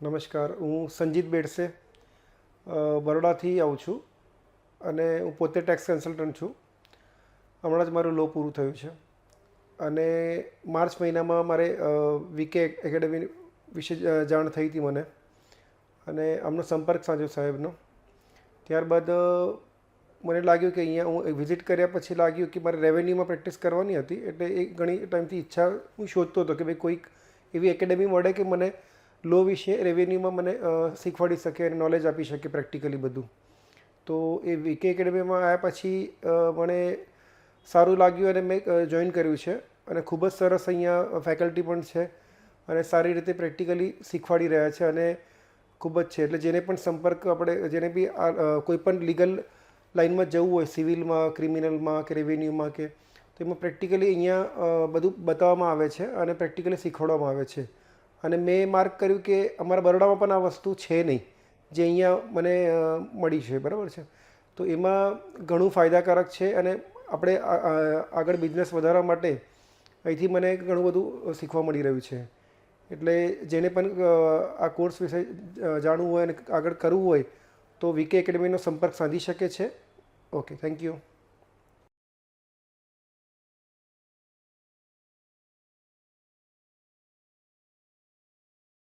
નમસ્કાર, હું સંજીત બેડસે બરોડાથી આવું છું અને હું પોતે ટેક્સ કન્સલ્ટન્ટ છું. હમણાં જ મારું લો પૂરું થયું છે અને માર્ચ મહિનામાં મારે વીકે એકેડમી વિશે જાણ થઈ હતી મને અને આમનો સંપર્ક સાધ્યો સાહેબનો. ત્યારબાદ મને લાગ્યું કે અહીંયા હું વિઝિટ કર્યા પછી લાગ્યું કે મારે રેવન્યુમાં પ્રેક્ટિસ કરવાની હતી, એટલે એ ઘણી ટાઈમથી ઈચ્છા હું શોધતો હતો કે ભાઈ કોઈક એવી એકેડમી મળે કે મને લો વિશે રેવન્યુમાં મને શીખવાડી શકે અને નોલેજ આપી શકે પ્રેક્ટિકલી બધું. તો એ વીકે એકેડમીમાં આવ્યા પછી મને સારું લાગ્યું અને મેં જોઈન કર્યું છે અને ખૂબ જ સરસ અહીંયા ફેકલ્ટી પણ છે અને સારી રીતે પ્રેક્ટિકલી શીખવાડી રહ્યા છે અને ખૂબ જ છે. એટલે જેને પણ સંપર્ક આપણે જેને બી કોઈ પણ લીગલ લાઇનમાં જવું હોય, સિવિલમાં, ક્રિમિનલમાં કે રેવન્યુમાં કે, તો એમાં પ્રેક્ટિકલી અહીંયા બધું બતાવવામાં આવે છે અને પ્રેક્ટિકલી શીખવાડવામાં આવે છે. અને મેં માર્ક કર્યું કે અમારા બરોડામાં પણ આ વસ્તુ છે નહીં જે અહીંયા મને મળી છે, બરાબર છે. તો એમાં ઘણું ફાયદાકારક છે અને આપણે આગળ બિઝનેસ વધારવા માટે અહીંથી મને ઘણું બધું શીખવા મળી રહ્યું છે. એટલે જેને પણ આ કોર્સ વિશે જાણવું હોય અને આગળ કરવું હોય તો વીકે એકેડમીનો સંપર્ક સાધી શકે છે. Okay, thank you.